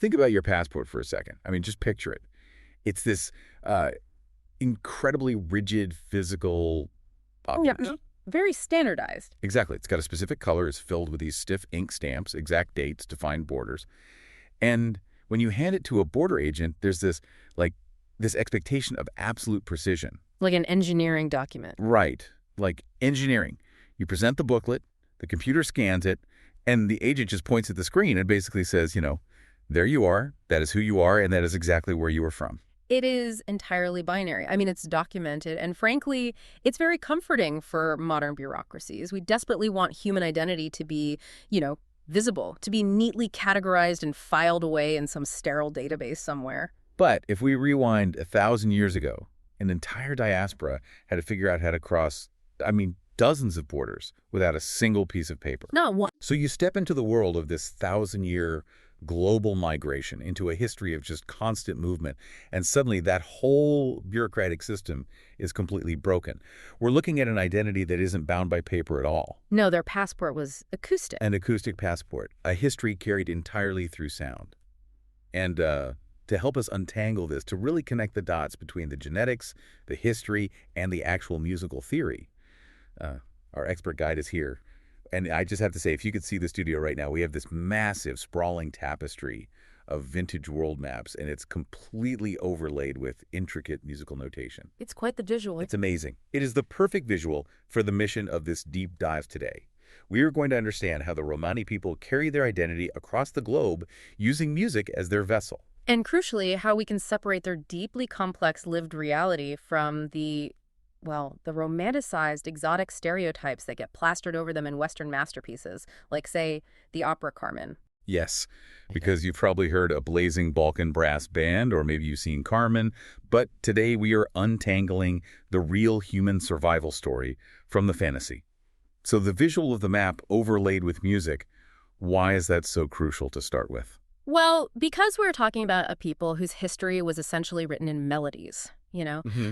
Think about your passport for a second. I mean, just picture it. It's this incredibly rigid physical Yeah, object. very standardized. Exactly. It's got a specific color. It's filled with these stiff ink stamps, exact dates, defined borders. And when you hand it to a border agent, there's this expectation of absolute precision. Like an engineering document. Right. Like engineering. You present the booklet, the computer scans it, and the agent just points at the screen and basically says, there you are, that is who you are, and that is exactly where you are from. It is entirely binary. I mean, it's documented, and frankly, it's very comforting for modern bureaucracies. We desperately want human identity to be, visible, to be neatly categorized and filed away in some sterile database somewhere. But if we rewind 1,000 years ago, an entire diaspora had to figure out how to cross, dozens of borders without a single piece of paper. Not one. So you step into the world of this 1,000-year global migration, into a history of just constant movement, and suddenly that whole bureaucratic system is completely broken. We're looking at an identity that isn't bound by paper at all. No, their passport was acoustic. An acoustic passport, a history carried entirely through sound. And to help us untangle this, to really connect the dots between the genetics, the history, and the actual musical theory, our expert guide is here. And I just have to say, if you could see the studio right now, we have this massive, sprawling tapestry of vintage world maps, and it's completely overlaid with intricate musical notation. It's quite the visual. It's amazing. It is the perfect visual for the mission of this deep dive today. We are going to understand how the Romani people carry their identity across the globe using music as their vessel. And crucially, how we can separate their deeply complex lived reality from the romanticized exotic stereotypes that get plastered over them in Western masterpieces, like, say, the opera Carmen. Yes, because you've probably heard a blazing Balkan brass band, or maybe you've seen Carmen, but today we are untangling the real human survival story from the fantasy. So the visual of the map overlaid with music, why is that so crucial to start with? Well, because we're talking about a people whose history was essentially written in melodies.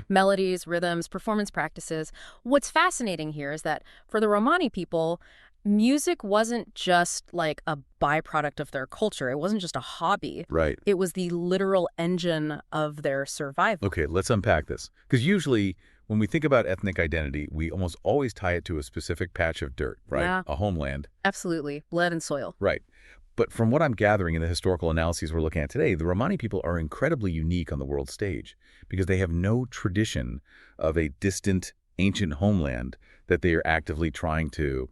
Melodies, rhythms, performance practices. What's fascinating here is that for the Romani people, music wasn't just like a byproduct of their culture. It wasn't just a hobby. Right. It was the literal engine of their survival. Okay, let's unpack this. Because usually when we think about ethnic identity, we almost always tie it to a specific patch of dirt, right? Yeah. A homeland. Absolutely. Blood and soil. Right. But from what I'm gathering in the historical analyses we're looking at today, the Romani people are incredibly unique on the world stage because they have no tradition of a distant, ancient homeland that they are actively trying to,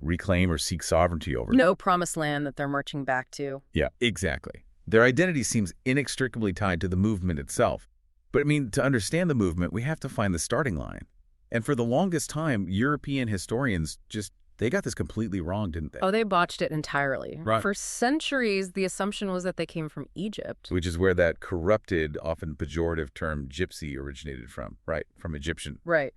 reclaim or seek sovereignty over. No promised land that they're marching back to. Yeah, exactly. Their identity seems inextricably tied to the movement itself. But to understand the movement, we have to find the starting line. And for the longest time, European historians they got this completely wrong, didn't they? Oh, they botched it entirely. Right. For centuries, the assumption was that they came from Egypt. Which is where that corrupted, often pejorative term gypsy originated from, right? From Egyptian. Right.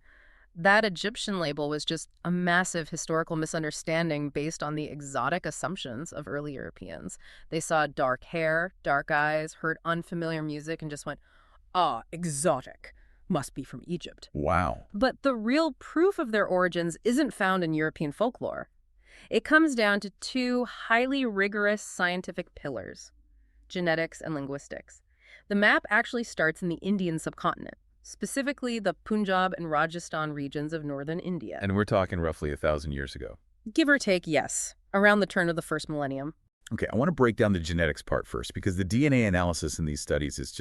That Egyptian label was just a massive historical misunderstanding based on the exotic assumptions of early Europeans. They saw dark hair, dark eyes, heard unfamiliar music, and just went, exotic. Must be from Egypt. Wow. But the real proof of their origins isn't found in European folklore. It comes down to two highly rigorous scientific pillars, genetics and linguistics. The map actually starts in the Indian subcontinent, specifically the Punjab and Rajasthan regions of northern India. And we're talking roughly 1,000 years ago. Give or take, yes, around the turn of the first millennium. Okay, I want to break down the genetics part first because the DNA analysis in these studies is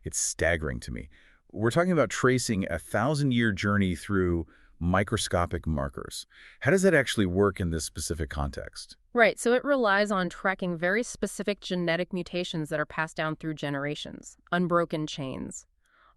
it's staggering to me. We're talking about tracing a 1,000-year journey through microscopic markers. How does that actually work in this specific context? Right, so it relies on tracking very specific genetic mutations that are passed down through generations, unbroken chains.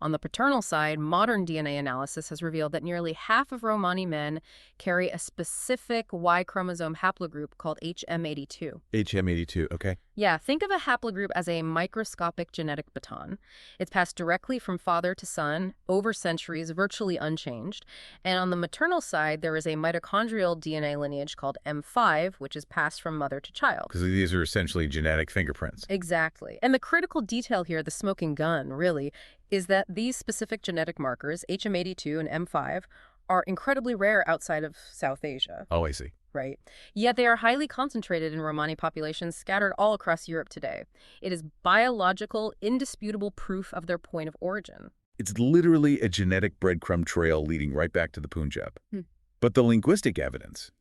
On the paternal side, modern DNA analysis has revealed that nearly half of Romani men carry a specific Y chromosome haplogroup called HM82. HM82, okay. Yeah, think of a haplogroup as a microscopic genetic baton. It's passed directly from father to son over centuries, virtually unchanged. And on the maternal side, there is a mitochondrial DNA lineage called M5, which is passed from mother to child. Because these are essentially genetic fingerprints. Exactly. And the critical detail here, the smoking gun, really, is that these specific genetic markers, HM82 and M5, are incredibly rare outside of South Asia. Oh, I see. right? Yet they are highly concentrated in Romani populations scattered all across Europe today. It is biological, indisputable proof of their point of origin. It's literally a genetic breadcrumb trail leading right back to the Punjab. Hmm. But the linguistic evidence,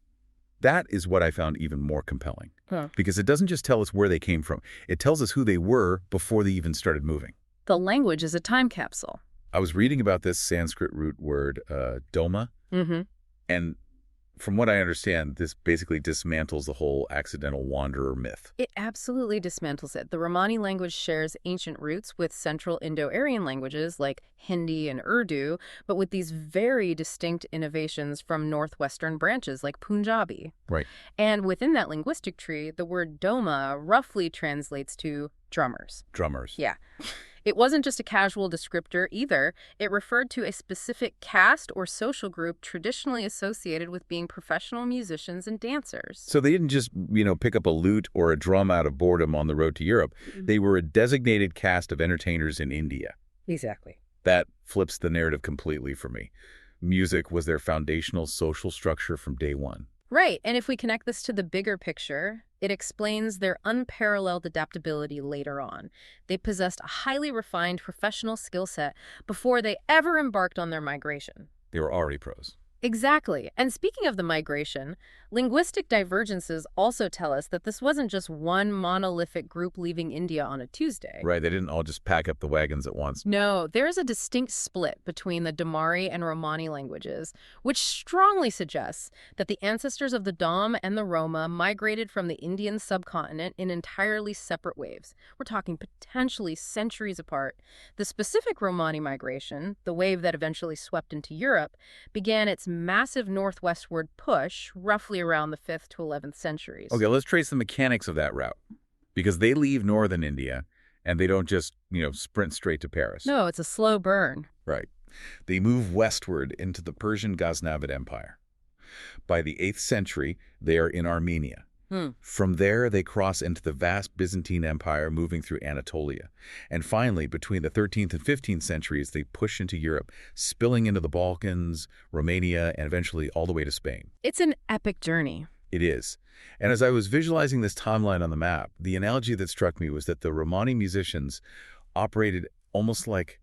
that is what I found even more compelling. Huh. Because it doesn't just tell us where they came from. It tells us who they were before they even started moving. The language is a time capsule. I was reading about this Sanskrit root word, doma, and from what I understand, this basically dismantles the whole accidental wanderer myth. It absolutely dismantles it. The Romani language shares ancient roots with Central Indo-Aryan languages like Hindi and Urdu, but with these very distinct innovations from northwestern branches like Punjabi. Right. And within that linguistic tree, the word doma roughly translates to drummers. Drummers. Yeah. It wasn't just a casual descriptor either. It referred to a specific caste or social group traditionally associated with being professional musicians and dancers. So they didn't just, pick up a lute or a drum out of boredom on the road to Europe. They were a designated caste of entertainers in India. Exactly. That flips the narrative completely for me. Music was their foundational social structure from day one. Right, and if we connect this to the bigger picture, it explains their unparalleled adaptability later on. They possessed a highly refined professional skill set before they ever embarked on their migration. They were already pros. Exactly. And speaking of the migration, linguistic divergences also tell us that this wasn't just one monolithic group leaving India on a Tuesday. Right, they didn't all just pack up the wagons at once. No, there is a distinct split between the Damari and Romani languages, which strongly suggests that the ancestors of the Dom and the Roma migrated from the Indian subcontinent in entirely separate waves. We're talking potentially centuries apart. The specific Romani migration, the wave that eventually swept into Europe, began its massive northwestward push roughly around the 5th to 11th centuries. Okay, let's trace the mechanics of that route. Because they leave northern India, and they don't just, sprint straight to Paris. No, it's a slow burn. Right. They move westward into the Persian Ghaznavid Empire. By the 8th century, they are in Armenia. From there, they cross into the vast Byzantine Empire, moving through Anatolia. And finally, between the 13th and 15th centuries, they push into Europe, spilling into the Balkans, Romania, and eventually all the way to Spain. It's an epic journey. It is. And as I was visualizing this timeline on the map, the analogy that struck me was that the Romani musicians operated almost like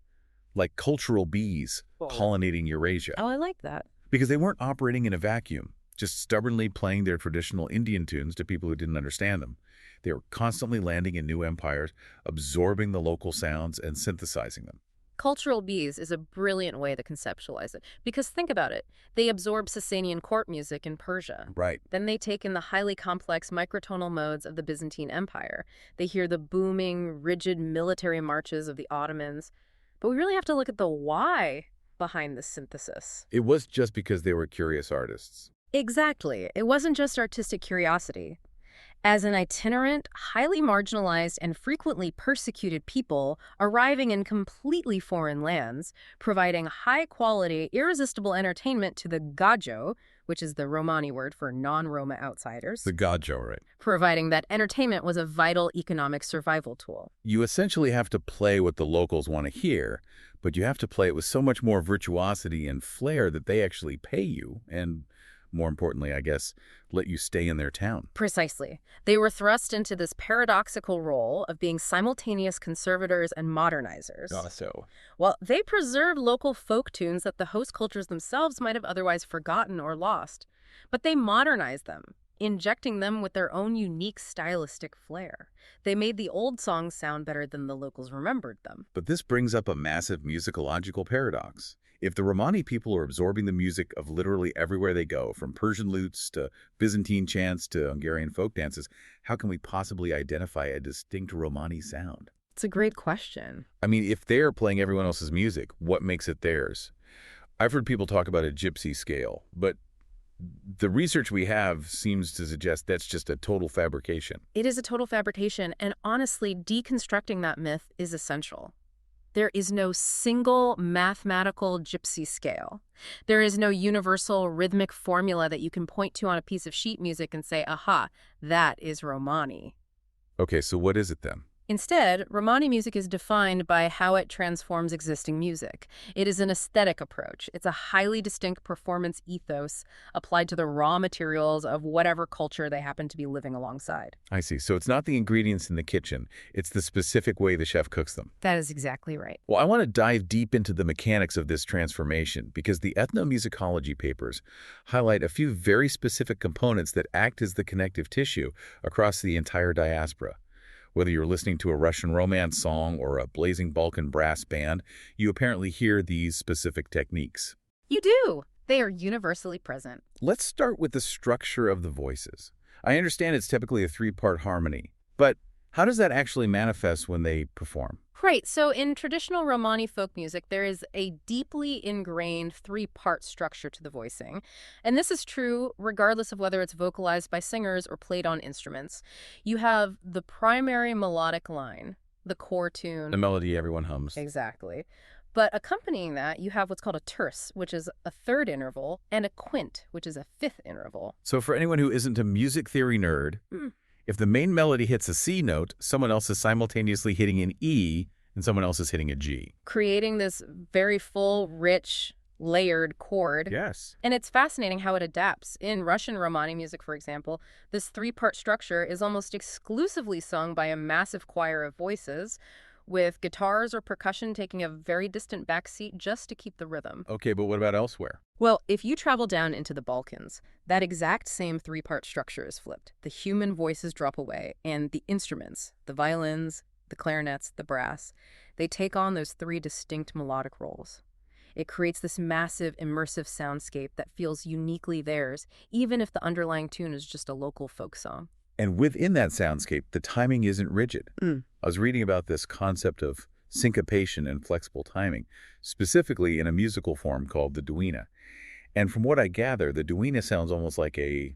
cultural bees pollinating Eurasia. Oh, I like that. Because they weren't operating in a vacuum, just stubbornly playing their traditional Indian tunes to people who didn't understand them. They were constantly landing in new empires, absorbing the local sounds and synthesizing them. Cultural bees is a brilliant way to conceptualize it. Because think about it. They absorb Sasanian court music in Persia. Right. Then they take in the highly complex microtonal modes of the Byzantine Empire. They hear the booming, rigid military marches of the Ottomans. But we really have to look at the why behind this synthesis. It was just because they were curious artists. Exactly. It wasn't just artistic curiosity. As an itinerant, highly marginalized, and frequently persecuted people arriving in completely foreign lands, providing high-quality, irresistible entertainment to the gajo, which is the Romani word for non-Roma outsiders. The gajo, right. Providing that entertainment was a vital economic survival tool. You essentially have to play what the locals want to hear, but you have to play it with so much more virtuosity and flair that they actually pay you and, more importantly, I guess, let you stay in their town. Precisely. They were thrust into this paradoxical role of being simultaneous conservators and modernizers. So. Well, they preserved local folk tunes that the host cultures themselves might have otherwise forgotten or lost. But they modernized them, injecting them with their own unique stylistic flair. They made the old songs sound better than the locals remembered them. But this brings up a massive musicological paradox. If the Romani people are absorbing the music of literally everywhere they go, from Persian lutes to Byzantine chants to Hungarian folk dances, how can we possibly identify a distinct Romani sound? It's a great question. I mean, if they're playing everyone else's music, what makes it theirs? I've heard people talk about a gypsy scale, but the research we have seems to suggest that's just a total fabrication. It is a total fabrication, and honestly, deconstructing that myth is essential. There is no single mathematical gypsy scale. There is no universal rhythmic formula that you can point to on a piece of sheet music and say, aha, that is Romani. Okay, so what is it then? Instead, Romani music is defined by how it transforms existing music. It is an aesthetic approach. It's a highly distinct performance ethos applied to the raw materials of whatever culture they happen to be living alongside. I see. So it's not the ingredients in the kitchen. It's the specific way the chef cooks them. That is exactly right. Well, I want to dive deep into the mechanics of this transformation because the ethnomusicology papers highlight a few very specific components that act as the connective tissue across the entire diaspora. Whether you're listening to a Russian romance song or a blazing Balkan brass band, you apparently hear these specific techniques. You do. They are universally present. Let's start with the structure of the voices. I understand it's typically a three-part harmony, but how does that actually manifest when they perform? Right. So in traditional Romani folk music, there is a deeply ingrained three-part structure to the voicing. And this is true regardless of whether it's vocalized by singers or played on instruments. You have the primary melodic line, the core tune. The melody everyone hums. Exactly. But accompanying that, you have what's called a terce, which is a third interval, and a quint, which is a fifth interval. So for anyone who isn't a music theory nerd, if the main melody hits a C note, someone else is simultaneously hitting an E and someone else is hitting a G. Creating this very full, rich, layered chord. Yes. And it's fascinating how it adapts. In Russian Romani music, for example, this three-part structure is almost exclusively sung by a massive choir of voices, with guitars or percussion taking a very distant backseat just to keep the rhythm. Okay, but what about elsewhere? Well, if you travel down into the Balkans, that exact same three-part structure is flipped. The human voices drop away, and the instruments, the violins, the clarinets, the brass, they take on those three distinct melodic roles. It creates this massive, immersive soundscape that feels uniquely theirs, even if the underlying tune is just a local folk song. And within that soundscape, the timing isn't rigid. I was reading about this concept of syncopation and flexible timing, specifically in a musical form called the duina. And from what I gather, the duina sounds almost like a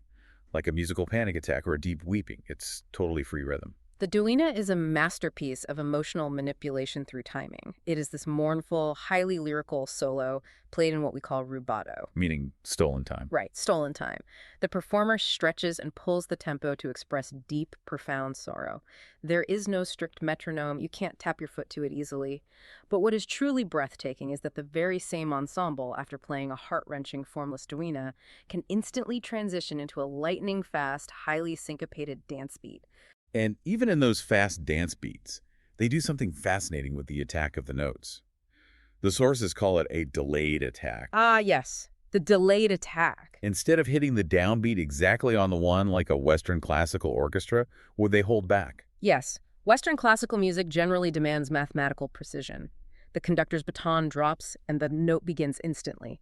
musical panic attack or a deep weeping. It's totally free rhythm. The duina is a masterpiece of emotional manipulation through timing. It is this mournful, highly lyrical solo played in what we call rubato. Meaning stolen time. Right, stolen time. The performer stretches and pulls the tempo to express deep, profound sorrow. There is no strict metronome. You can't tap your foot to it easily. But what is truly breathtaking is that the very same ensemble, after playing a heart-wrenching formless duina, can instantly transition into a lightning-fast, highly syncopated dance beat. And even in those fast dance beats, they do something fascinating with the attack of the notes. The sources call it a delayed attack. Ah, yes. The delayed attack. Instead of hitting the downbeat exactly on the one like a Western classical orchestra, would they hold back? Yes. Western classical music generally demands mathematical precision. The conductor's baton drops and the note begins instantly.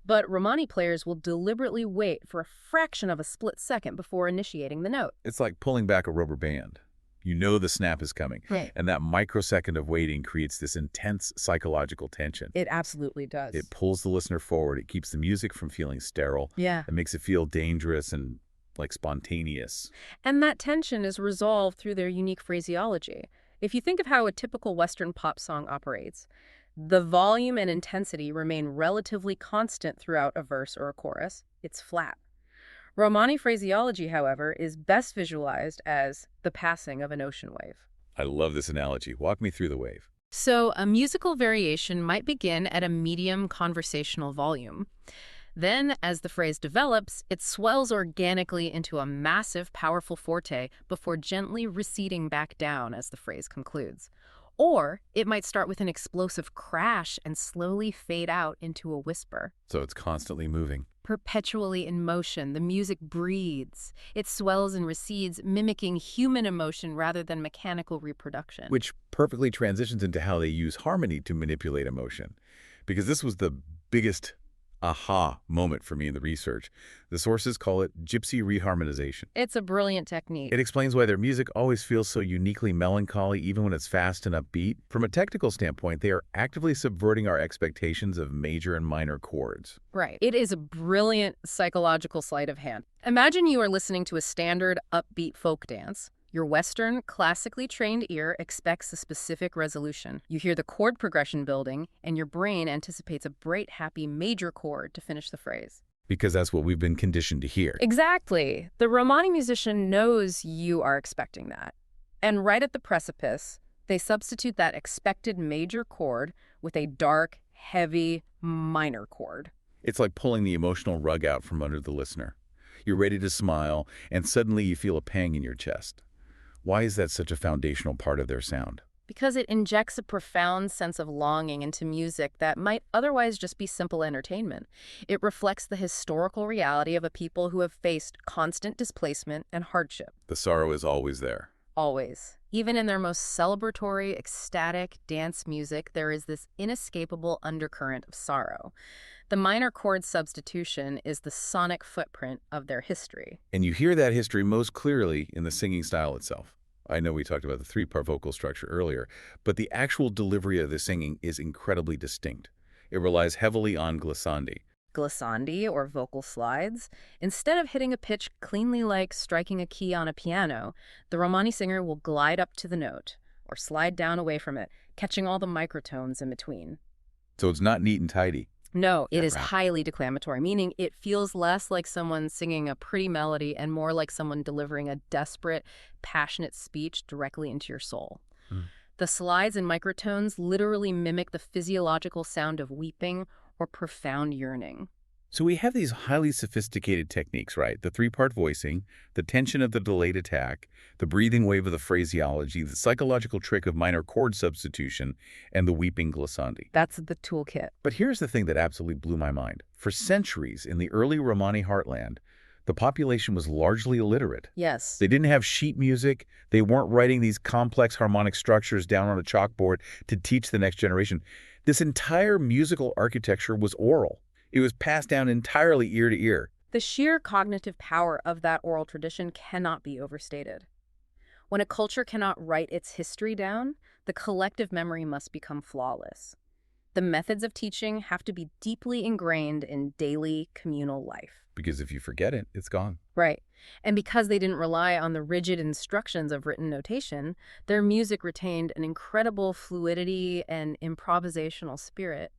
But Romani players will deliberately wait for a fraction of a split second before initiating the note. It's like pulling back a rubber band. You know the snap is coming. Right. And that microsecond of waiting creates this intense psychological tension. It absolutely does. It pulls the listener forward. It keeps the music from feeling sterile. Yeah. It makes it feel dangerous and like spontaneous. And that tension is resolved through their unique phraseology. If you think of how a typical Western pop song operates, the volume and intensity remain relatively constant throughout a verse or a chorus. It's flat. Romani phraseology, however, is best visualized as the passing of an ocean wave. I love this analogy. Walk me through the wave. So a musical variation might begin at a medium conversational volume. Then, as the phrase develops, it swells organically into a massive, powerful forte before gently receding back down as the phrase concludes. Or it might start with an explosive crash and slowly fade out into a whisper. So it's constantly moving. Perpetually in motion, the music breathes. It swells and recedes, mimicking human emotion rather than mechanical reproduction. Which perfectly transitions into how they use harmony to manipulate emotion. Because this was the biggest aha moment for me in the research. The sources call it gypsy reharmonization. It's a brilliant technique. It explains why their music always feels so uniquely melancholy even when it's fast and upbeat. From a technical standpoint, they are actively subverting our expectations of major and minor chords. Right. It is a brilliant psychological sleight of hand. Imagine you are listening to a standard upbeat folk dance. Your Western, classically trained ear expects a specific resolution. You hear the chord progression building, and your brain anticipates a bright, happy major chord to finish the phrase. Because that's what we've been conditioned to hear. Exactly. The Romani musician knows you are expecting that. And right at the precipice, they substitute that expected major chord with a dark, heavy minor chord. It's like pulling the emotional rug out from under the listener. You're ready to smile, and suddenly you feel a pang in your chest. Why is that such a foundational part of their sound? Because it injects a profound sense of longing into music that might otherwise just be simple entertainment. It reflects the historical reality of a people who have faced constant displacement and hardship. The sorrow is always there. Always. Even in their most celebratory, ecstatic dance music, there is this inescapable undercurrent of sorrow. The minor chord substitution is the sonic footprint of their history. And you hear that history most clearly in the singing style itself. I know we talked about the three-part vocal structure earlier, but the actual delivery of the singing is incredibly distinct. It relies heavily on glissandi. Glissandi, or vocal slides. Instead of hitting a pitch cleanly like striking a key on a piano, the Romani singer will glide up to the note, or slide down away from it, catching all the microtones in between. So it's not neat and tidy. No, it is Right. highly declamatory, meaning it feels less like someone singing a pretty melody and more like someone delivering a desperate, passionate speech directly into your soul. The slides and microtones literally mimic the physiological sound of weeping or profound yearning. So we have these highly sophisticated techniques, right? The three-part voicing, the tension of the delayed attack, the breathing wave of the phraseology, the psychological trick of minor chord substitution, and the weeping glissandi. That's the toolkit. But here's the thing that absolutely blew my mind. For centuries in the early Romani heartland, the population was largely illiterate. Yes. They didn't have sheet music. They weren't writing these complex harmonic structures down on a chalkboard to teach the next generation. This entire musical architecture was oral. It was passed down entirely ear to ear. The sheer cognitive power of that oral tradition cannot be overstated. When a culture cannot write its history down, the collective memory must become flawless. The methods of teaching have to be deeply ingrained in daily communal life. Because if you forget it, it's gone. Right. And because they didn't rely on the rigid instructions of written notation, their music retained an incredible fluidity and improvisational spirit.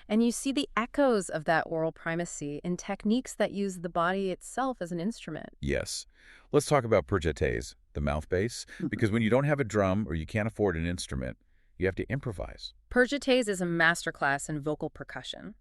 And you see the echoes of that oral primacy in techniques that use the body itself as an instrument. Yes. Let's talk about perjetes, the mouth bass, because when you don't have a drum or you can't afford an instrument, you have to improvise. Perjetes is a masterclass in vocal percussion.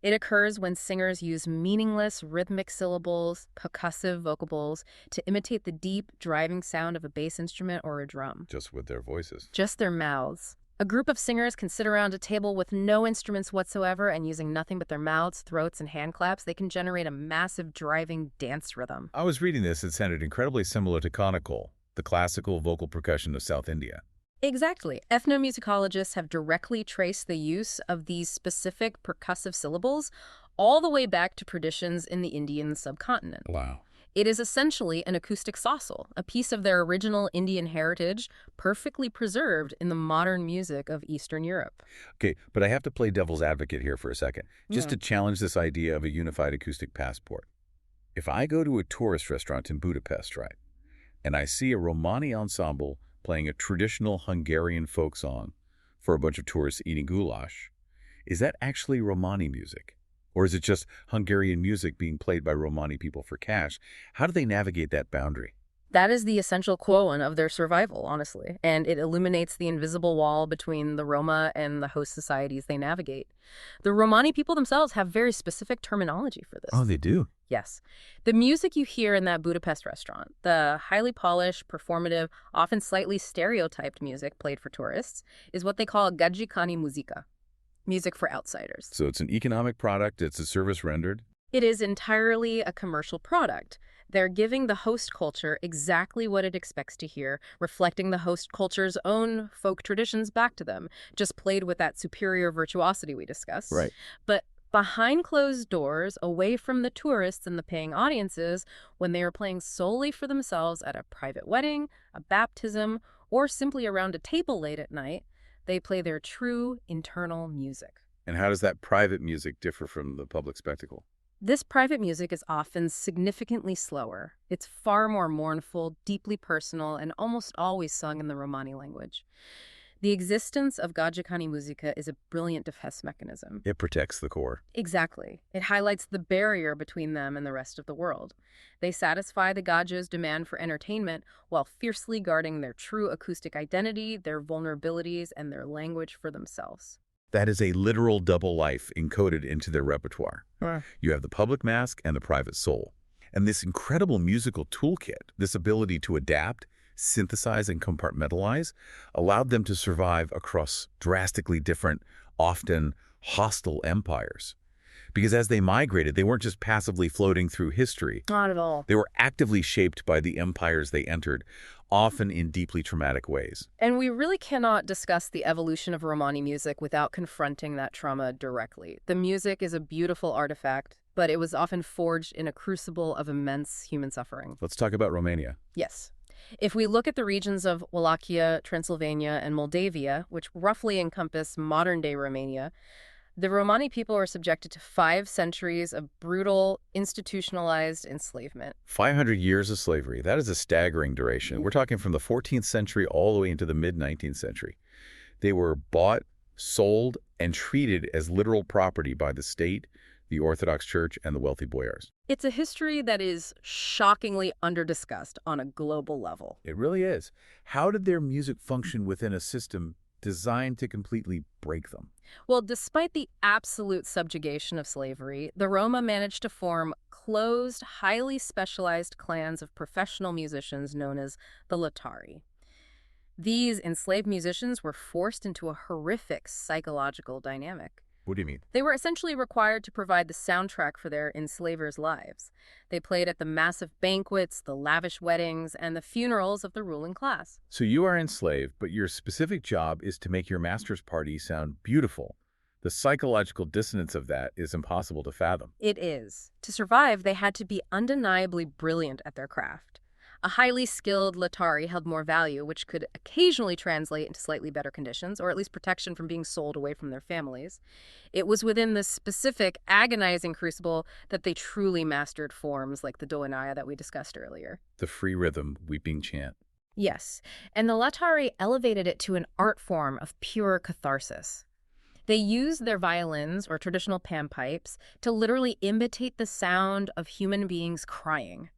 It occurs when singers use meaningless rhythmic syllables, percussive vocables, to imitate the deep, driving sound of a bass instrument or a drum. Just with their voices. Just their mouths. A group of singers can sit around a table with no instruments whatsoever, and using nothing but their mouths, throats, and hand claps, they can generate a massive driving dance rhythm. I was reading this. It sounded incredibly similar to Konakol, the classical vocal percussion of South India. Exactly. Ethnomusicologists have directly traced the use of these specific percussive syllables all the way back to traditions in the Indian subcontinent. Wow. It is essentially an acoustic saucil, a piece of their original Indian heritage, perfectly preserved in the modern music of Eastern Europe. Okay, but I have to play devil's advocate here for a second, just to challenge this idea of a unified acoustic passport. If I go to a tourist restaurant in Budapest, right, and I see a Romani ensemble playing a traditional Hungarian folk song for a bunch of tourists eating goulash, is that actually Romani music? Or is it just Hungarian music being played by Romani people for cash? How do they navigate that boundary? That is the essential quote of their survival, honestly, and it illuminates the invisible wall between the Roma and the host societies they navigate. The Romani people themselves have very specific terminology for this. Oh, they do? Yes. The music you hear in that Budapest restaurant, the highly polished, performative, often slightly stereotyped music played for tourists, is what they call gadzsikani muzika, music for outsiders. So it's an economic product, it's a service rendered? It is entirely a commercial product. They're giving the host culture exactly what it expects to hear, reflecting the host culture's own folk traditions back to them, just played with that superior virtuosity we discussed. Right. But behind closed doors, away from the tourists and the paying audiences, when they are playing solely for themselves at a private wedding, a baptism, or simply around a table late at night, they play their true internal music. And how does that private music differ from the public spectacle? This private music is often significantly slower. It's far more mournful, deeply personal, and almost always sung in the Romani language. The existence of Gajah Musica is a brilliant defense mechanism. It protects the core. Exactly. It highlights the barrier between them and the rest of the world. They satisfy the Gajah's demand for entertainment while fiercely guarding their true acoustic identity, their vulnerabilities, and their language for themselves. That is a literal double life encoded into their repertoire. You have the public mask and the private soul. And this incredible musical toolkit, this ability to adapt, synthesize, and compartmentalize, allowed them to survive across drastically different, often hostile empires. Because as they migrated, they weren't just passively floating through history. Not at all. They were actively shaped by the empires they entered, often in deeply traumatic ways. And we really cannot discuss the evolution of Romani music without confronting that trauma directly. The music is a beautiful artifact, but it was often forged in a crucible of immense human suffering. Let's talk about Romania. Yes. If we look at the regions of Wallachia, Transylvania, and Moldavia, which roughly encompass modern-day Romania, the Romani people were subjected to 5 centuries of brutal, institutionalized enslavement. 500 years of slavery. That is a staggering duration. We're talking from the 14th century all the way into the mid-19th century. They were bought, sold, and treated as literal property by the state, the Orthodox Church, and the wealthy boyars. It's a history that is shockingly under-discussed on a global level. It really is. How did their music function within a system designed to completely break them? Well, despite the absolute subjugation of slavery, the Roma managed to form closed, highly specialized clans of professional musicians known as the Latari. These enslaved musicians were forced into a horrific psychological dynamic. What do you mean? They were essentially required to provide the soundtrack for their enslavers' lives. They played at the massive banquets, the lavish weddings, and the funerals of the ruling class. So you are enslaved, but your specific job is to make your master's party sound beautiful. The psychological dissonance of that is impossible to fathom. It is. To survive, they had to be undeniably brilliant at their craft. A highly skilled Latari held more value, which could occasionally translate into slightly better conditions, or at least protection from being sold away from their families. It was within this specific, agonizing crucible that they truly mastered forms like the doanaya that we discussed earlier. The free rhythm, weeping chant. Yes, and the Latari elevated it to an art form of pure catharsis. They used their violins, or traditional panpipes, to literally imitate the sound of human beings crying.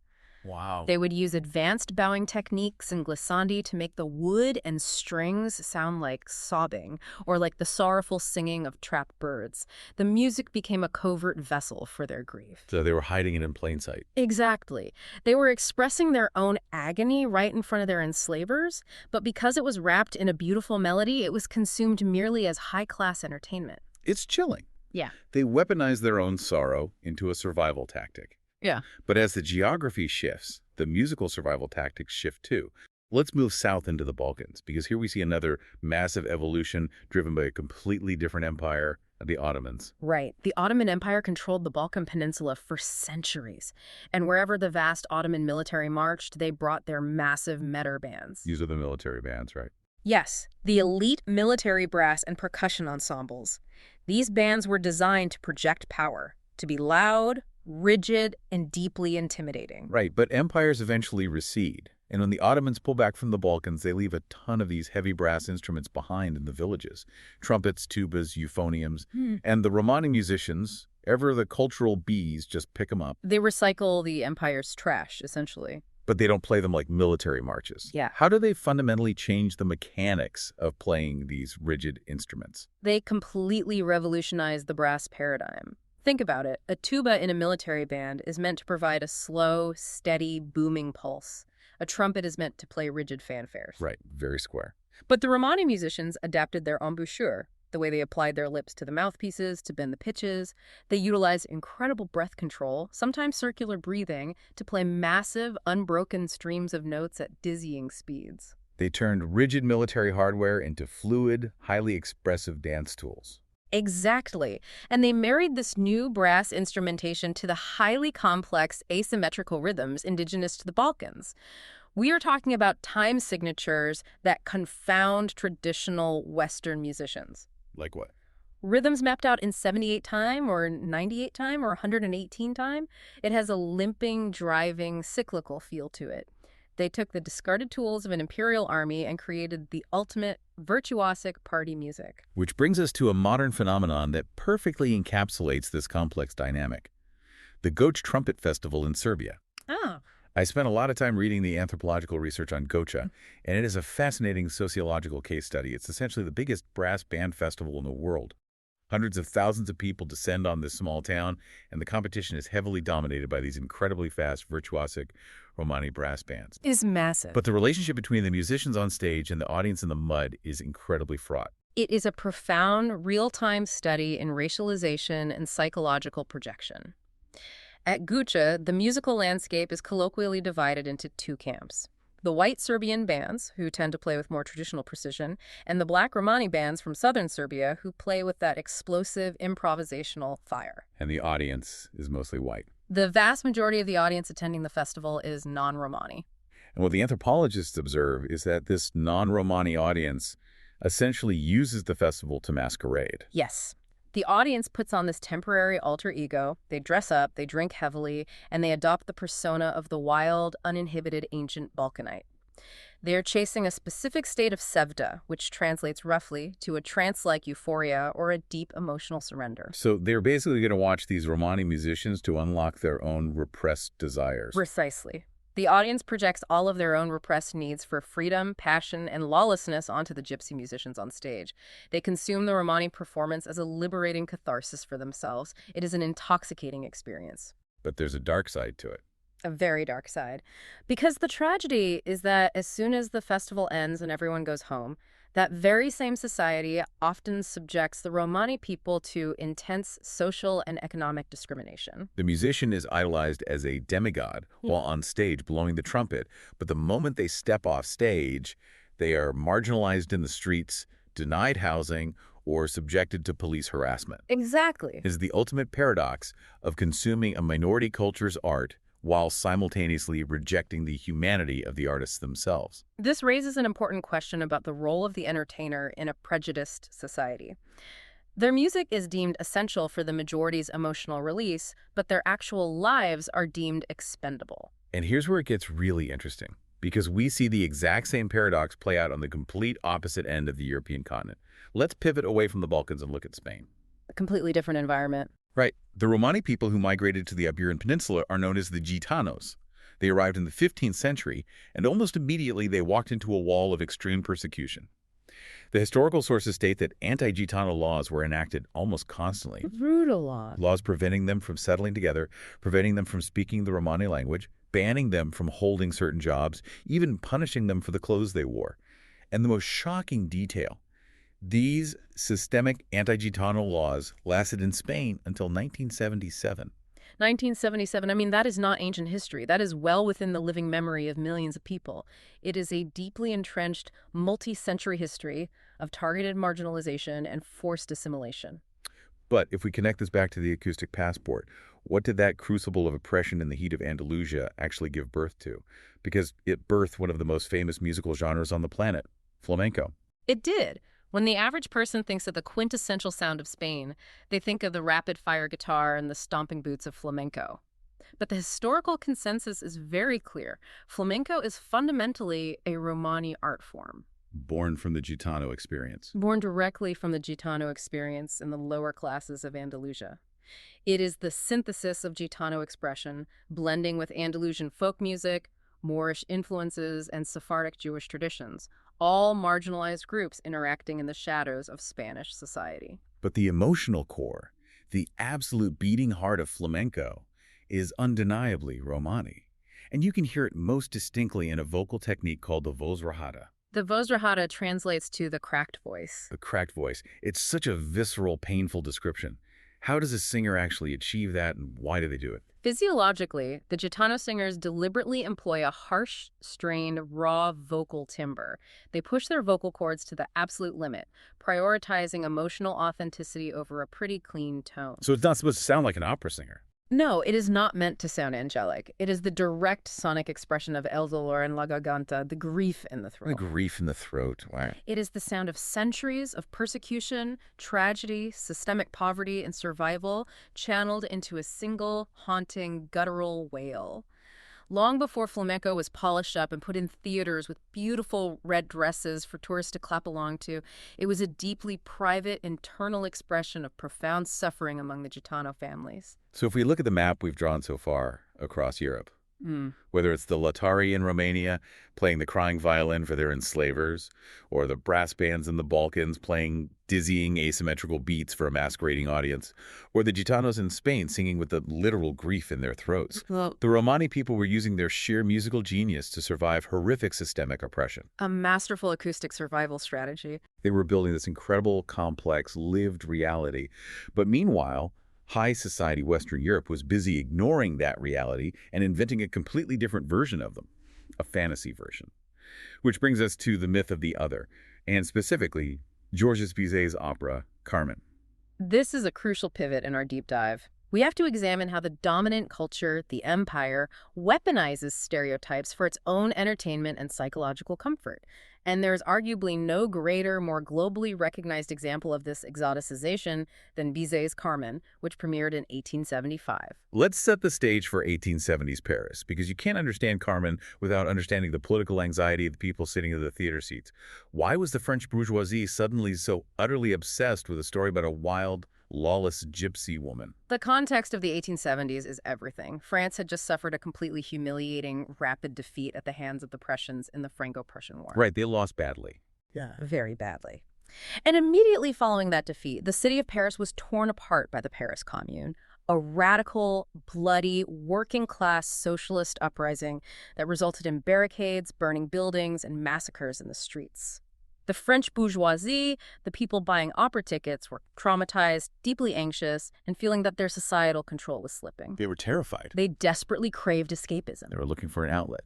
Wow. They would use advanced bowing techniques and glissandi to make the wood and strings sound like sobbing, or like the sorrowful singing of trapped birds. The music became a covert vessel for their grief. So they were hiding it in plain sight. Exactly. They were expressing their own agony right in front of their enslavers, but because it was wrapped in a beautiful melody, it was consumed merely as high-class entertainment. It's chilling. Yeah. They weaponized their own sorrow into a survival tactic. Yeah. But as the geography shifts, the musical survival tactics shift too. Let's move south into the Balkans, because here we see another massive evolution driven by a completely different empire, the Ottomans. Right. The Ottoman Empire controlled the Balkan Peninsula for centuries. And wherever the vast Ottoman military marched, they brought their massive meter bands. These are the military bands, right? Yes, the elite military brass and percussion ensembles. These bands were designed to project power, to be loud, rigid, and deeply intimidating. Right, but empires eventually recede. And when the Ottomans pull back from the Balkans, they leave a ton of these heavy brass instruments behind in the villages. Trumpets, tubas, euphoniums. And the Romani musicians, ever the cultural bees, just pick them up. They recycle the empire's trash, essentially. But they don't play them like military marches. Yeah. How do they fundamentally change the mechanics of playing these rigid instruments? They completely revolutionized the brass paradigm. Think about it. A tuba in a military band is meant to provide a slow, steady, booming pulse. A trumpet is meant to play rigid fanfares. Right, very square. But the Romani musicians adapted their embouchure, the way they applied their lips to the mouthpieces to bend the pitches. They utilized incredible breath control, sometimes circular breathing, to play massive, unbroken streams of notes at dizzying speeds. They turned rigid military hardware into fluid, highly expressive dance tools. Exactly. And they married this new brass instrumentation to the highly complex asymmetrical rhythms indigenous to the Balkans. We are talking about time signatures that confound traditional Western musicians. Like what? Rhythms mapped out in 78 time or 98 time or 118 time. It has a limping, driving, cyclical feel to it. They took the discarded tools of an imperial army and created the ultimate virtuosic party music. Which brings us to a modern phenomenon that perfectly encapsulates this complex dynamic. The Goch Trumpet Festival in Serbia. Oh. I spent a lot of time reading the anthropological research on Gocha, and it is a fascinating sociological case study. It's essentially the biggest brass band festival in the world. Hundreds of thousands of people descend on this small town, and the competition is heavily dominated by these incredibly fast, virtuosic Romani brass bands. It is massive. But the relationship between the musicians on stage and the audience in the mud is incredibly fraught. It is a profound, real-time study in racialization and psychological projection. At Gucha, the musical landscape is colloquially divided into two camps. The white Serbian bands, who tend to play with more traditional precision, and the black Romani bands from southern Serbia, who play with that explosive, improvisational fire. And the audience is mostly white. The vast majority of the audience attending the festival is non-Romani. And what the anthropologists observe is that this non-Romani audience essentially uses the festival to masquerade. Yes. The audience puts on this temporary alter ego, they dress up, they drink heavily, and they adopt the persona of the wild, uninhibited ancient Balkanite. They are chasing a specific state of sevda, which translates roughly to a trance-like euphoria or a deep emotional surrender. So they're basically going to watch these Romani musicians to unlock their own repressed desires. Precisely. The audience projects all of their own repressed needs for freedom, passion, and lawlessness onto the gypsy musicians on stage. They consume the Romani performance as a liberating catharsis for themselves. It is an intoxicating experience. But there's a dark side to it. A very dark side. Because the tragedy is that as soon as the festival ends and everyone goes home, that very same society often subjects the Romani people to intense social and economic discrimination. The musician is idolized as a demigod while on stage blowing the trumpet, but the moment they step off stage, they are marginalized in the streets, denied housing, or subjected to police harassment. Exactly. It is the ultimate paradox of consuming a minority culture's art while simultaneously rejecting the humanity of the artists themselves. This raises an important question about the role of the entertainer in a prejudiced society. Their music is deemed essential for the majority's emotional release, but their actual lives are deemed expendable. And here's where it gets really interesting, because we see the exact same paradox play out on the complete opposite end of the European continent. Let's pivot away from the Balkans and look at Spain. A completely different environment. Right. The Romani people who migrated to the Iberian Peninsula are known as the Gitanos. They arrived in the 15th century, and almost immediately they walked into a wall of extreme persecution. The historical sources state that anti-Gitano laws were enacted almost constantly. Brutal laws. Laws preventing them from settling together, preventing them from speaking the Romani language, banning them from holding certain jobs, even punishing them for the clothes they wore. And the most shocking detail, these systemic anti-Gitano laws lasted in Spain until 1977. 1977, I mean, that is not ancient history. That is well within the living memory of millions of people. It is a deeply entrenched, multi-century history of targeted marginalization and forced assimilation. But if we connect this back to the acoustic passport, what did that crucible of oppression in the heat of Andalusia actually give birth to? Because it birthed one of the most famous musical genres on the planet, flamenco. It did. When the average person thinks of the quintessential sound of Spain, they think of the rapid-fire guitar and the stomping boots of flamenco. But the historical consensus is very clear. Flamenco is fundamentally a Romani art form. Born from the Gitano experience. Born directly from the Gitano experience in the lower classes of Andalusia. It is the synthesis of Gitano expression, blending with Andalusian folk music, Moorish influences, and Sephardic Jewish traditions, all marginalized groups interacting in the shadows of Spanish society. But the emotional core, the absolute beating heart of flamenco, is undeniably Romani. And you can hear it most distinctly in a vocal technique called the voz rajada. The voz rajada translates to the cracked voice. The cracked voice. It's such a visceral, painful description. How does a singer actually achieve that, and why do they do it? Physiologically, the Gitano singers deliberately employ a harsh, strained, raw vocal timbre. They push their vocal cords to the absolute limit, prioritizing emotional authenticity over a pretty clean tone. So it's not supposed to sound like an opera singer. No, it is not meant to sound angelic. It is the direct sonic expression of el dolor en la garganta, the grief in the throat. The grief in the throat. Wow. It is the sound of centuries of persecution, tragedy, systemic poverty, and survival channeled into a single, haunting, guttural wail. Long before flamenco was polished up and put in theaters with beautiful red dresses for tourists to clap along to, it was a deeply private, internal expression of profound suffering among the Gitano families. So if we look at the map we've drawn so far across Europe, Mm. whether it's the Latari in Romania playing the crying violin for their enslavers, or the brass bands in the Balkans playing dizzying asymmetrical beats for a masquerading audience, or the Gitanos in Spain singing with the literal grief in their throats, Well, the Romani people were using their sheer musical genius to survive horrific systemic oppression. a masterful acoustic survival strategy. They were building this incredible, complex, lived reality. But meanwhile, high society Western Europe was busy ignoring that reality and inventing a completely different version of them, a fantasy version. Which brings us to the myth of the other, and specifically, Georges Bizet's opera, Carmen. This is a crucial pivot in our deep dive. We have to examine how the dominant culture, the empire, weaponizes stereotypes for its own entertainment and psychological comfort. And there's arguably no greater, more globally recognized example of this exoticization than Bizet's Carmen, which premiered in 1875. Let's set the stage for 1870s Paris, because you can't understand Carmen without understanding the political anxiety of the people sitting in the theater seats. Why was the French bourgeoisie suddenly so utterly obsessed with a story about a wild, lawless gypsy woman? The context of the 1870s is everything. France had just suffered a completely humiliating, rapid defeat at the hands of the Prussians in the Franco-Prussian War. Right, they lost badly. Yeah, very badly. And immediately following that defeat, the city of Paris was torn apart by the Paris Commune, a radical, bloody, working-class socialist uprising that resulted in barricades, burning buildings, and massacres in the streets. The French bourgeoisie, the people buying opera tickets, were traumatized, deeply anxious, and feeling that their societal control was slipping. They were terrified. They desperately craved escapism. They were looking for an outlet.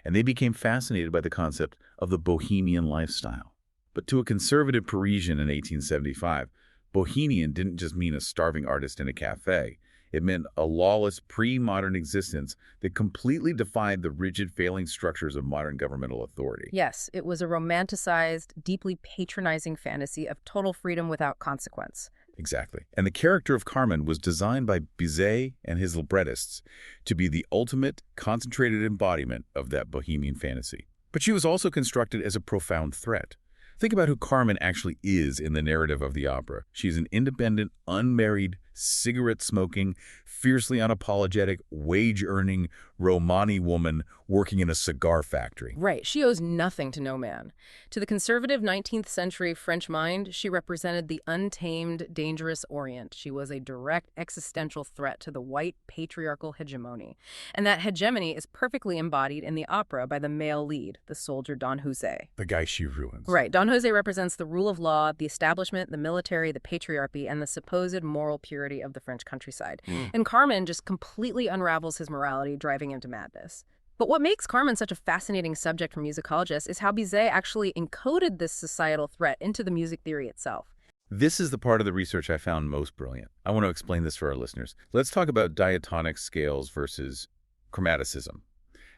And they became fascinated by the concept of the bohemian lifestyle. But to a conservative Parisian in 1875, bohemian didn't just mean a starving artist in a cafe. It meant a lawless, pre-modern existence that completely defied the rigid, failing structures of modern governmental authority. Yes, it was a romanticized, deeply patronizing fantasy of total freedom without consequence. Exactly. And the character of Carmen was designed by Bizet and his librettists to be the ultimate, concentrated embodiment of that bohemian fantasy. But she was also constructed as a profound threat. Think about who Carmen actually is in the narrative of the opera. She's an independent, unmarried, cigarette-smoking, fiercely unapologetic, wage-earning Romani woman working in a cigar factory. Right, she owes nothing to no man. To the conservative 19th century French mind, she represented the untamed, dangerous Orient. She was a direct existential threat to the white patriarchal hegemony. And that hegemony is perfectly embodied in the opera by the male lead, the soldier Don José. The guy she ruins. Right, Don José represents the rule of law, the establishment, the military, the patriarchy, and the supposed moral purity of the French countryside. And Carmen just completely unravels his morality, driving him to madness. But what makes Carmen such a fascinating subject for musicologists is how Bizet actually encoded this societal threat into the music theory itself. This is the part of the research I found most brilliant. I want to explain this for our listeners. Let's talk about diatonic scales versus chromaticism.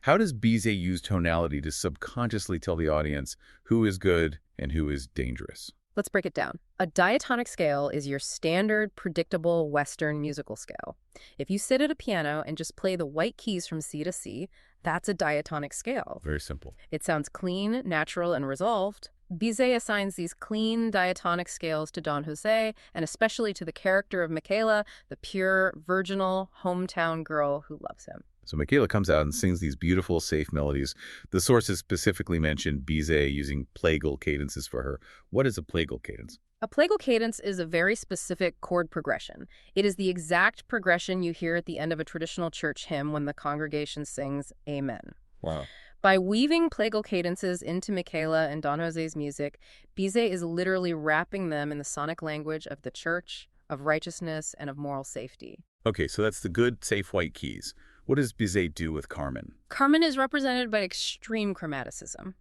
How does Bizet use tonality to subconsciously tell the audience who is good and who is dangerous? Let's break it down. A diatonic scale is your standard, predictable Western musical scale. If you sit at a piano and just play the white keys from C to C, that's a diatonic scale. Very simple. It sounds clean, natural, and resolved. Bizet assigns these clean diatonic scales to Don José, and especially to the character of Michaela, the pure, virginal, hometown girl who loves him. So Michaela comes out and sings these beautiful, safe melodies. The sources specifically mentioned Bizet using plagal cadences for her. What is a plagal cadence? A plagal cadence is a very specific chord progression. It is the exact progression you hear at the end of a traditional church hymn when the congregation sings Amen. Wow. By weaving plagal cadences into Michaela and Don José's music, Bizet is literally wrapping them in the sonic language of the church, of righteousness, and of moral safety. Okay, so that's the good, safe white keys. What does Bizet do with Carmen? Carmen is represented by extreme chromaticism.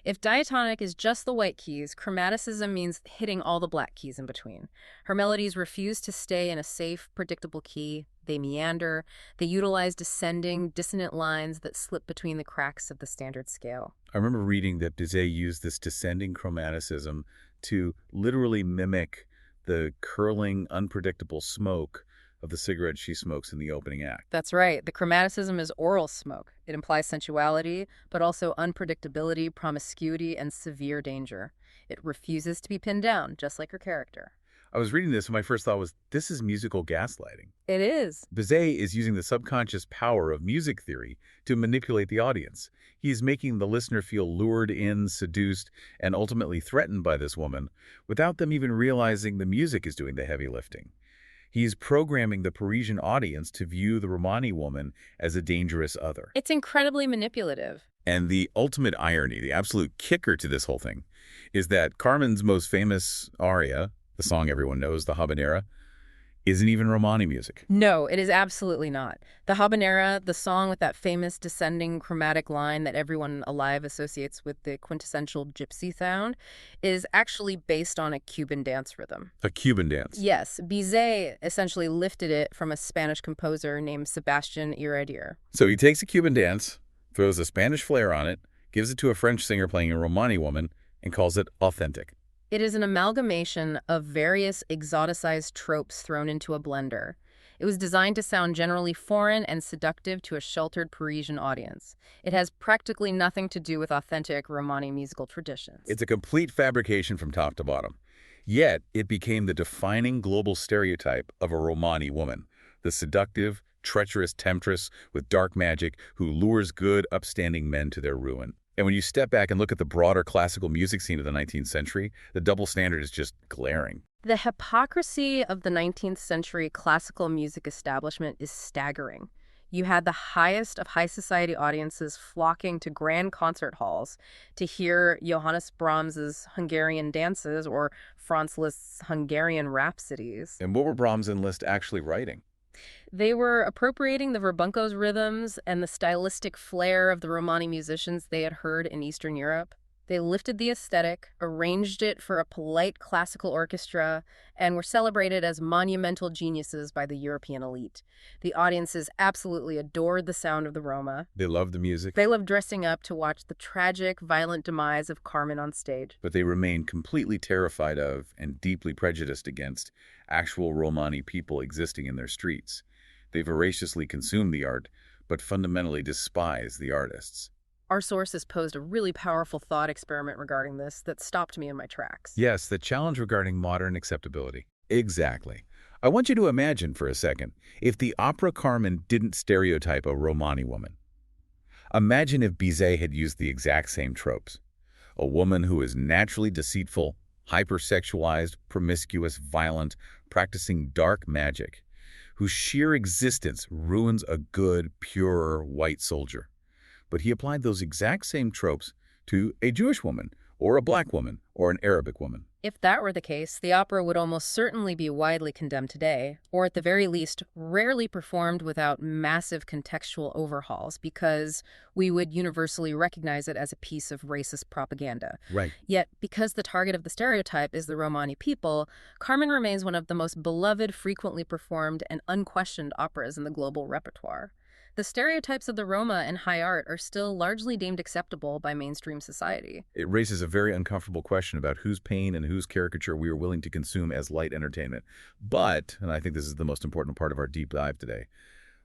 If diatonic is just the white keys, chromaticism means hitting all the black keys in between. Her melodies refuse to stay in a safe, predictable key. They meander. They utilize descending, dissonant lines that slip between the cracks of the standard scale. I remember reading that Bizet used this descending chromaticism to literally mimic the curling, unpredictable smoke of the cigarette she smokes in the opening act. That's right. The chromaticism is oral smoke. It implies sensuality, but also unpredictability, promiscuity, and severe danger. It refuses to be pinned down, just like her character. I was reading this and my first thought was, this is musical gaslighting. It is. Bizet is using the subconscious power of music theory to manipulate the audience. He is making the listener feel lured in, seduced, and ultimately threatened by this woman without them even realizing the music is doing the heavy lifting. He's programming the Parisian audience to view the Romani woman as a dangerous other. It's incredibly manipulative. And the ultimate irony, the absolute kicker to this whole thing, is that Carmen's most famous aria, the song everyone knows, the habanera, isn't even Romani music. No, it is absolutely not. The habanera, the song with that famous descending chromatic line that everyone alive associates with the quintessential gypsy sound, is actually based on a Cuban dance rhythm. A Cuban dance. Yes, Bizet essentially lifted it from a Spanish composer named Sebastian Iradier. So he takes a Cuban dance, throws a Spanish flair on it, gives it to a French singer playing a Romani woman, and calls it authentic. It is an amalgamation of various exoticized tropes thrown into a blender. It was designed to sound generally foreign and seductive to a sheltered Parisian audience. It has practically nothing to do with authentic Romani musical traditions. It's a complete fabrication from top to bottom. Yet, it became the defining global stereotype of a Romani woman, the seductive, treacherous temptress with dark magic who lures good, upstanding men to their ruin. And when you step back and look at the broader classical music scene of the 19th century, the double standard is just glaring. The hypocrisy of the 19th century classical music establishment is staggering. You had the highest of high society audiences flocking to grand concert halls to hear Johannes Brahms's Hungarian dances or Franz Liszt's Hungarian rhapsodies. And what were Brahms and Liszt actually writing? They were appropriating the virbunco's rhythms and the stylistic flair of the Romani musicians they had heard in Eastern Europe. They lifted the aesthetic, arranged it for a polite classical orchestra, and were celebrated as monumental geniuses by the European elite. The audiences absolutely adored the sound of the Roma. They loved the music. They loved dressing up to watch the tragic, violent demise of Carmen on stage. But they remained completely terrified of and deeply prejudiced against actual Romani people existing in their streets. They voraciously consumed the art, but fundamentally despised the artists. Our sources posed a really powerful thought experiment regarding this that stopped me in my tracks. Yes, the challenge regarding modern acceptability. Exactly. I want you to imagine for a second, if the opera Carmen didn't stereotype a Romani woman. Imagine if Bizet had used the exact same tropes. A woman who is naturally deceitful, hypersexualized, promiscuous, violent, practicing dark magic, whose sheer existence ruins a good, pure white soldier. But he applied those exact same tropes to a Jewish woman, or a black woman, or an Arabic woman. If that were the case, the opera would almost certainly be widely condemned today, or at the very least, rarely performed without massive contextual overhauls, because we would universally recognize it as a piece of racist propaganda. Right. Yet, because the target of the stereotype is the Romani people, Carmen remains one of the most beloved, frequently performed, and unquestioned operas in the global repertoire. The stereotypes of the Roma and high art are still largely deemed acceptable by mainstream society. It raises a very uncomfortable question about whose pain and whose caricature we are willing to consume as light entertainment. But, and I think this is the most important part of our deep dive today,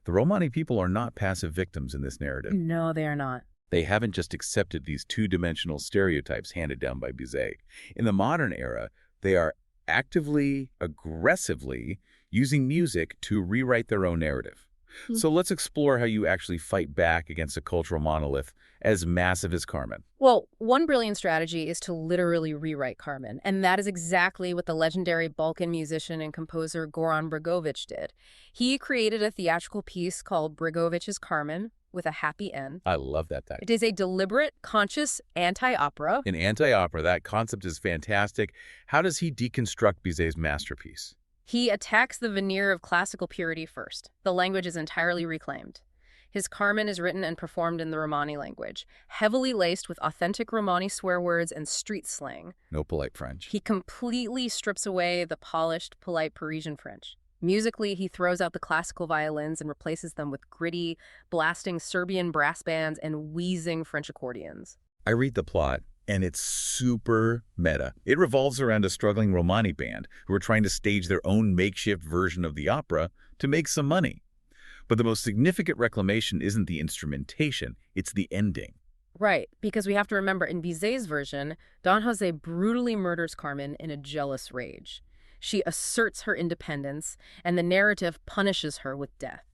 the Romani people are not passive victims in this narrative. No, they are not. They haven't just accepted these two-dimensional stereotypes handed down by Bizet. In the modern era, they are actively, aggressively using music to rewrite their own narrative. So let's explore how you actually fight back against a cultural monolith as massive as Carmen. Well, one brilliant strategy is to literally rewrite Carmen, and that is exactly what the legendary Balkan musician and composer Goran Bregović did. He created a theatrical piece called Bregović's Carmen, with a happy end. I love that title. It is a deliberate, conscious anti-opera. In anti-opera, that concept is fantastic. How does he deconstruct Bizet's masterpiece? He attacks the veneer of classical purity first. The language is entirely reclaimed. His Carmen is written and performed in the Romani language, heavily laced with authentic Romani swear words and street slang. No polite French. He completely strips away the polished, polite Parisian French. Musically, he throws out the classical violins and replaces them with gritty, blasting Serbian brass bands and wheezing French accordions. I read the plot. And it's super meta. It revolves around a struggling Romani band who are trying to stage their own makeshift version of the opera to make some money. But the most significant reclamation isn't the instrumentation, it's the ending. Right, because we have to remember in Bizet's version, Don Jose brutally murders Carmen in a jealous rage. She asserts her independence, and the narrative punishes her with death.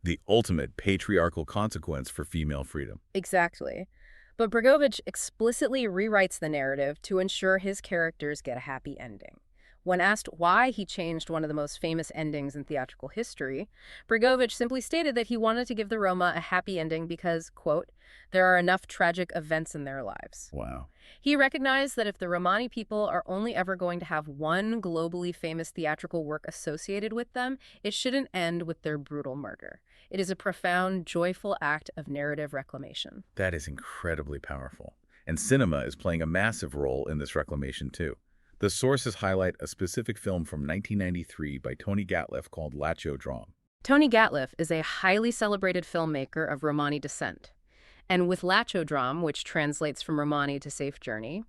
The ultimate patriarchal consequence for female freedom. Exactly. But Bregović explicitly rewrites the narrative to ensure his characters get a happy ending. When asked why he changed one of the most famous endings in theatrical history, Bregović simply stated that he wanted to give the Roma a happy ending because, quote, there are enough tragic events in their lives. Wow. He recognized that if the Romani people are only ever going to have one globally famous theatrical work associated with them, it shouldn't end with their brutal murder. It is a profound, joyful act of narrative reclamation. That is incredibly powerful. And cinema is playing a massive role in this reclamation too. The sources highlight a specific film from 1993 by Tony Gatliff called Latcho Drom. Tony Gatliff is a highly celebrated filmmaker of Romani descent. And with Latcho Drom, which translates from Romani to Safe Journey,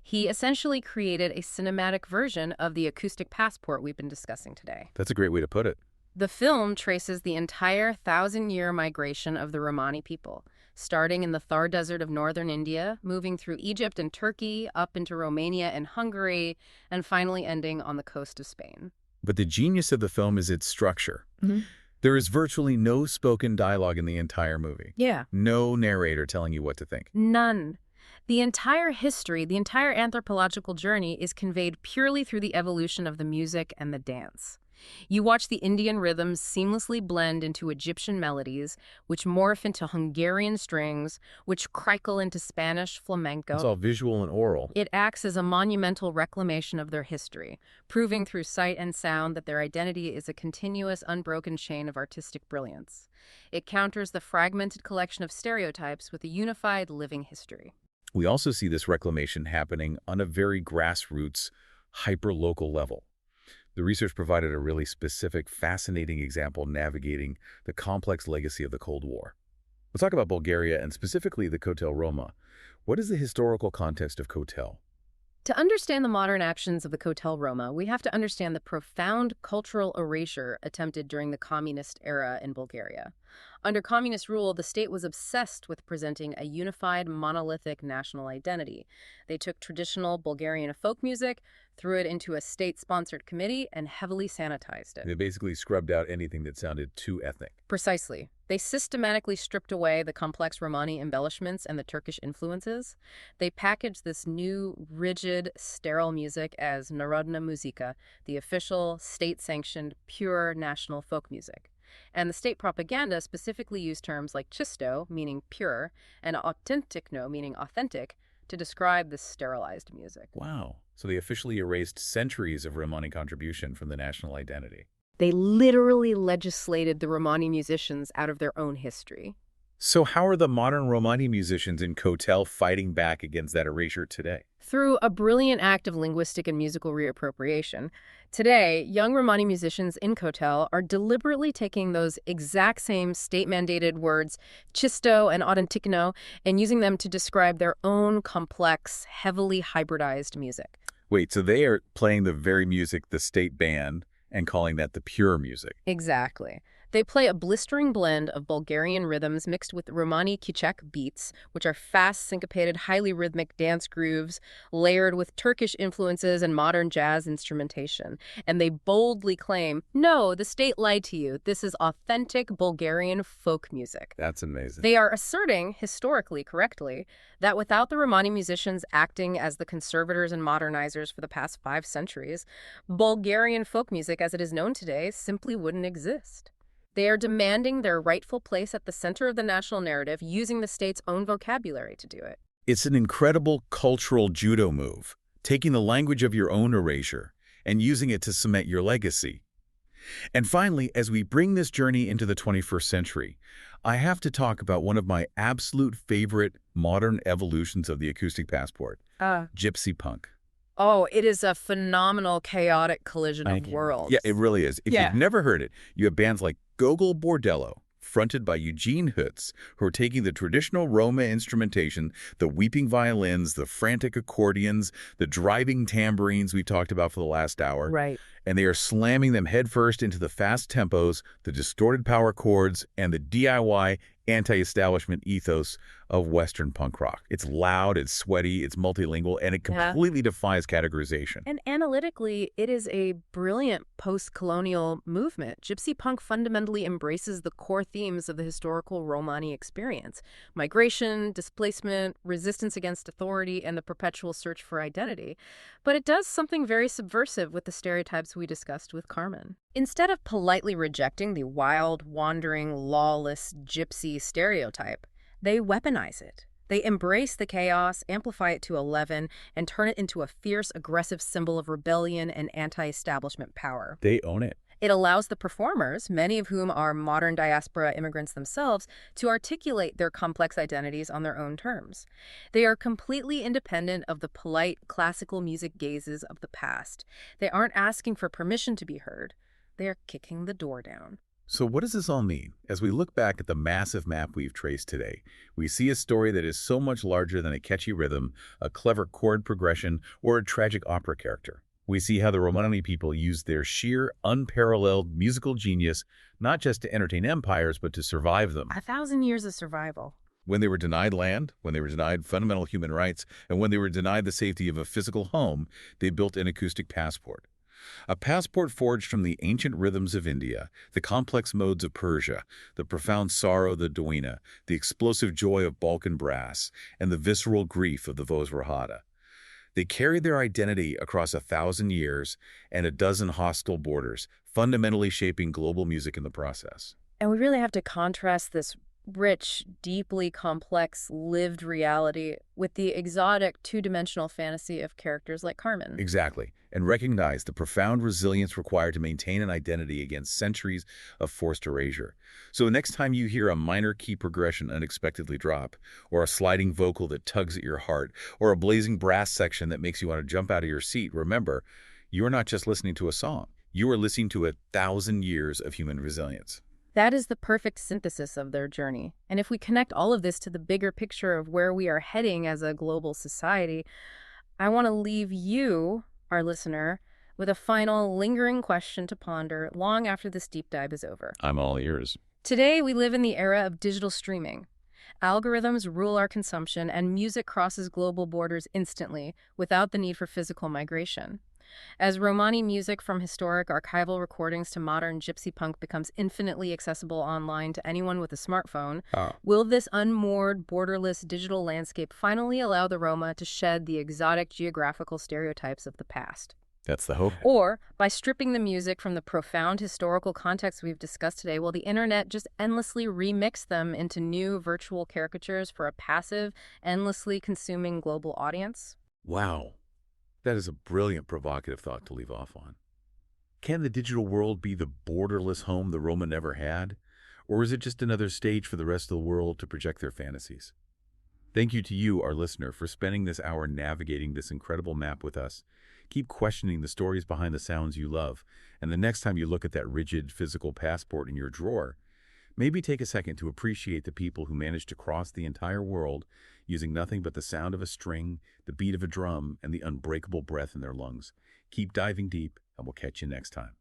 he essentially created a cinematic version of the acoustic passport we've been discussing today. That's a great way to put it. The film traces the entire 1,000-year migration of the Romani people, starting in the Thar Desert of northern India, moving through Egypt and Turkey, up into Romania and Hungary, and finally ending on the coast of Spain. But the genius of the film is its structure. Mm-hmm. There is virtually no spoken dialogue in the entire movie. Yeah. No narrator telling you what to think. None. The entire history, the entire anthropological journey is conveyed purely through the evolution of the music and the dance. You watch the Indian rhythms seamlessly blend into Egyptian melodies, which morph into Hungarian strings, which crackle into Spanish flamenco. It's all visual and oral. It acts as a monumental reclamation of their history, proving through sight and sound that their identity is a continuous, unbroken chain of artistic brilliance. It counters the fragmented collection of stereotypes with a unified, living history. We also see this reclamation happening on a very grassroots, hyper-local level. The research provided a really specific, fascinating example navigating the complex legacy of the Cold War. Let's talk about Bulgaria and specifically the Kotel Roma. What is the historical context of Kotel? To understand the modern actions of the Kotel Roma, we have to understand the profound cultural erasure attempted during the communist era in Bulgaria. Under communist rule, the state was obsessed with presenting a unified, monolithic national identity. They took traditional Bulgarian folk music, threw it into a state-sponsored committee, and heavily sanitized it. They basically scrubbed out anything that sounded too ethnic. Precisely. They systematically stripped away the complex Romani embellishments and the Turkish influences. They packaged this new, rigid, sterile music as Narodna muzika, the official, state-sanctioned, pure national folk music. And the state propaganda specifically used terms like chisto, meaning pure, and autentikno, meaning authentic, to describe this sterilized music. Wow. So they officially erased centuries of Romani contribution from the national identity. They literally legislated the Romani musicians out of their own history. So how are the modern Romani musicians in Kotel fighting back against that erasure today? Through a brilliant act of linguistic and musical reappropriation, today, young Romani musicians in Kotel are deliberately taking those exact same state-mandated words, chisto and autentikno, and using them to describe their own complex, heavily hybridized music. Wait, so they are playing the very music the state banned and calling that the pure music. Exactly. They play a blistering blend of Bulgarian rhythms mixed with Romani Kicek beats, which are fast, syncopated, highly rhythmic dance grooves, layered with Turkish influences and modern jazz instrumentation. And they boldly claim, no, the state lied to you. This is authentic Bulgarian folk music. That's amazing. They are asserting, historically correctly, that without the Romani musicians acting as the conservators and modernizers for the past 5 centuries, Bulgarian folk music as it is known today simply wouldn't exist. They are demanding their rightful place at the center of the national narrative, using the state's own vocabulary to do it. It's an incredible cultural judo move, taking the language of your own erasure and using it to cement your legacy. And finally, as we bring this journey into the 21st century, I have to talk about one of my absolute favorite modern evolutions of the acoustic passport, gypsy punk. Oh, it is a phenomenal, chaotic collision of worlds. Yeah, it really is. If you've never heard it, you have bands like Gogol Bordello, fronted by Eugene Hutz, who are taking the traditional Roma instrumentation, the weeping violins, the frantic accordions, the driving tambourines we talked about for the last hour, Right. and they are slamming them headfirst into the fast tempos, the distorted power chords, and the DIY anti-establishment ethos of Western punk rock. It's loud, it's sweaty, it's multilingual, and it Yeah. completely defies categorization. And analytically, it is a brilliant post-colonial movement. Gypsy punk fundamentally embraces the core themes of the historical Romani experience: migration, displacement, resistance against authority, and the perpetual search for identity. But it does something very subversive with the stereotypes we discussed with Carmen. Instead of politely rejecting the wild, wandering, lawless gypsy stereotype, they weaponize it. They embrace the chaos, amplify it to 11, and turn it into a fierce, aggressive symbol of rebellion and anti-establishment power. They own it. It allows the performers, many of whom are modern diaspora immigrants themselves, to articulate their complex identities on their own terms. They are completely independent of the polite, classical music gazes of the past. They aren't asking for permission to be heard. They are kicking the door down. So what does this all mean? As we look back at the massive map we've traced today, we see a story that is so much larger than a catchy rhythm, a clever chord progression, or a tragic opera character. We see how the Romani people used their sheer, unparalleled musical genius not just to entertain empires, but to survive them. 1,000 years of survival. When they were denied land, when they were denied fundamental human rights, and when they were denied the safety of a physical home, they built an acoustic passport. A passport forged from the ancient rhythms of India, the complex modes of Persia, the profound sorrow of the duina, the explosive joy of Balkan brass, and the visceral grief of the Vozrahata. They carried their identity across 1,000 years and a dozen hostile borders, fundamentally shaping global music in the process. And we really have to contrast this rich, deeply complex, lived reality with the exotic, two-dimensional fantasy of characters like Carmen. Exactly, and recognize the profound resilience required to maintain an identity against centuries of forced erasure. So next time you hear a minor key progression unexpectedly drop, or a sliding vocal that tugs at your heart, or a blazing brass section that makes you want to jump out of your seat, remember, you are not just listening to a song. You are listening to 1,000 years of human resilience. That is the perfect synthesis of their journey. And if we connect all of this to the bigger picture of where we are heading as a global society, I want to leave you, our listener, with a final lingering question to ponder long after this deep dive is over. I'm all ears. Today, we live in the era of digital streaming. Algorithms rule our consumption, and music crosses global borders instantly without the need for physical migration. As Romani music, from historic archival recordings to modern gypsy punk, becomes infinitely accessible online to anyone with a smartphone, will this unmoored, borderless digital landscape finally allow the Roma to shed the exotic geographical stereotypes of the past? That's the hope. Or, by stripping the music from the profound historical context we've discussed today, will the internet just endlessly remix them into new virtual caricatures for a passive, endlessly consuming global audience? Wow. That is a brilliant, provocative thought to leave off on. Can the digital world be the borderless home the Roma never had? Or is it just another stage for the rest of the world to project their fantasies? Thank you to you, our listener, for spending this hour navigating this incredible map with us. Keep questioning the stories behind the sounds you love, and the next time you look at that rigid, physical passport in your drawer, maybe take a second to appreciate the people who managed to cross the entire world using nothing but the sound of a string, the beat of a drum, and the unbreakable breath in their lungs. Keep diving deep, and we'll catch you next time.